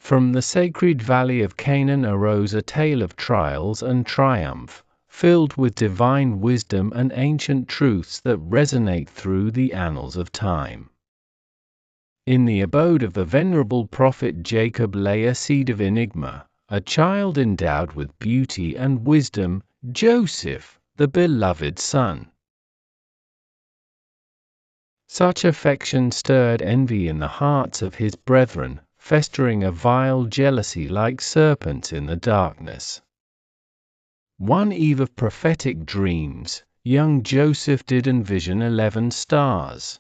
From the sacred valley of Canaan arose a tale of trials and triumph, filled with divine wisdom and ancient truths that resonate through the annals of time. In the abode of the venerable prophet Jacob lay a seed of enigma, a child endowed with beauty and wisdom, Joseph, the beloved son. Such affection stirred envy in the hearts of his brethren, festering a vile jealousy like serpents in the darkness. One eve of prophetic dreams, young Joseph did envision 11 stars,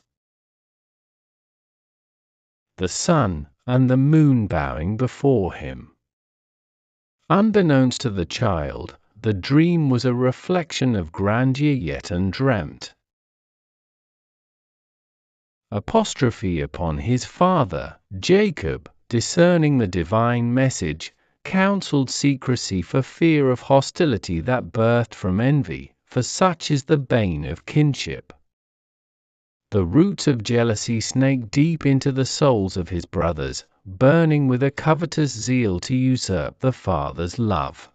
the sun and the moon bowing before him. Unbeknownst to the child, the dream was a reflection of grandeur yet undreamt. Apostrophe upon his father, Jacob, discerning the divine message, counseled secrecy for fear of hostility that birthed from envy, for such is the bane of kinship. The roots of jealousy snaked deep into the souls of his brothers, burning with a covetous zeal to usurp the father's love.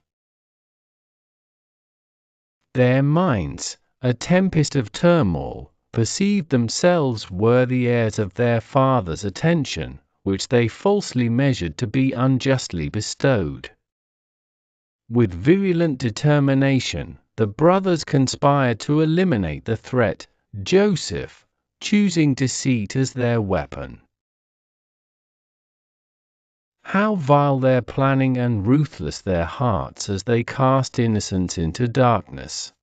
Their minds, a tempest of turmoil, perceived themselves worthy heirs of their father's attention, which they falsely measured to be unjustly bestowed. With virulent determination, the brothers conspired to eliminate the threat, Joseph choosing deceit as their weapon. How vile their planning and ruthless their hearts as they cast innocence into darkness.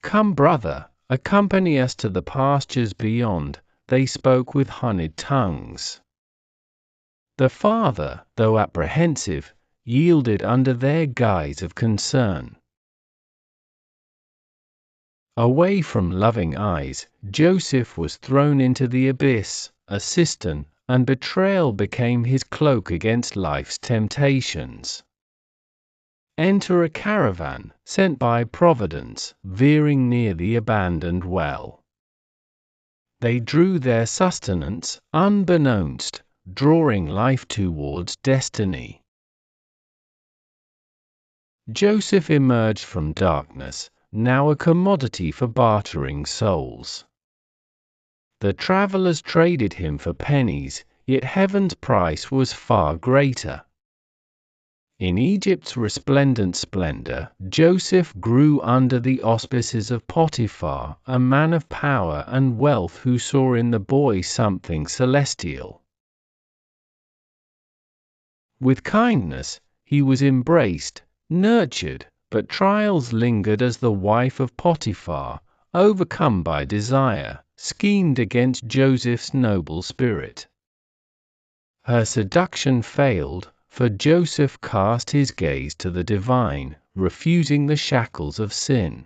"Come, brother, accompany us to the pastures beyond," they spoke with honeyed tongues. The father, though apprehensive, yielded under their guise of concern. Away from loving eyes, Joseph was thrown into the abyss, a cistern, and betrayal became his cloak against life's temptations. Enter a caravan, sent by Providence, veering near the abandoned well. They drew their sustenance, unbeknownst, drawing life towards destiny. Joseph emerged from darkness, now a commodity for bartering souls. The travelers traded him for pennies, yet heaven's price was far greater. In Egypt's resplendent splendor, Joseph grew under the auspices of Potiphar, a man of power and wealth who saw in the boy something celestial. With kindness, he was embraced, nurtured, but trials lingered as the wife of Potiphar, overcome by desire, schemed against Joseph's noble spirit. Her seduction failed, for Joseph cast his gaze to the divine, refusing the shackles of sin.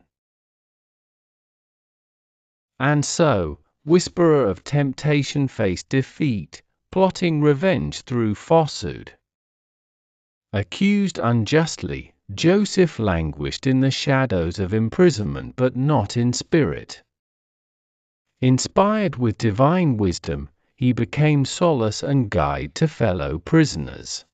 And so, whisperer of temptation faced defeat, plotting revenge through falsehood. Accused unjustly, Joseph languished in the shadows of imprisonment but not in spirit. Inspired with divine wisdom, he became solace and guide to fellow prisoners.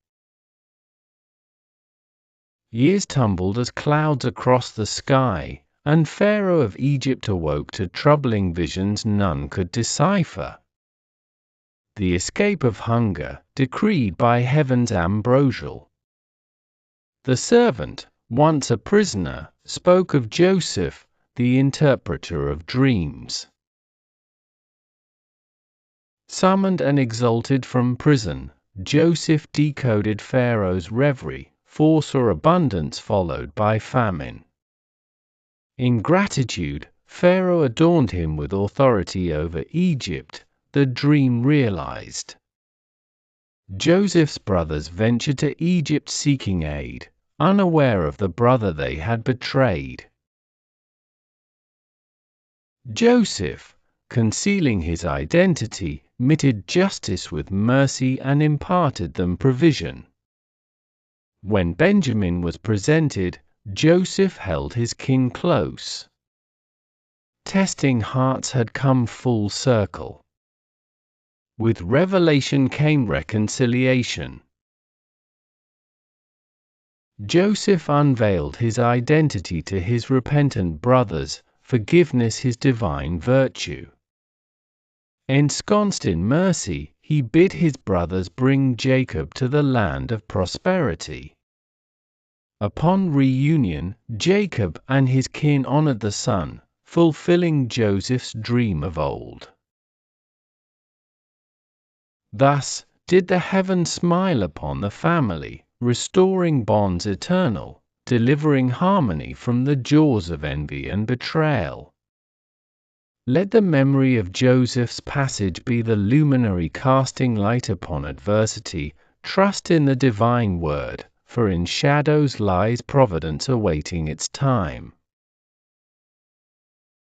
Years tumbled as clouds across the sky, and Pharaoh of Egypt awoke to troubling visions none could decipher. The escape of hunger, decreed by heaven's ambrosial. The servant, once a prisoner, spoke of Joseph, the interpreter of dreams. Summoned and exalted from prison, Joseph decoded Pharaoh's reverie, force or abundance followed by famine. In gratitude, Pharaoh adorned him with authority over Egypt, the dream realized. Joseph's brothers ventured to Egypt seeking aid, unaware of the brother they had betrayed. Joseph, concealing his identity, meted justice with mercy and imparted them provision. When Benjamin was presented, Joseph held his kin close. Testing hearts had come full circle. With revelation came reconciliation. Joseph unveiled his identity to his repentant brothers, forgiveness his divine virtue. Ensconced in mercy, he bid his brothers bring Jacob to the land of prosperity. Upon reunion, Jacob and his kin honored the son, fulfilling Joseph's dream of old. Thus did the heavens smile upon the family, restoring bonds eternal, delivering harmony from the jaws of envy and betrayal. Let the memory of Joseph's passage be the luminary casting light upon adversity. Trust in the divine word, for in shadows lies providence awaiting its time.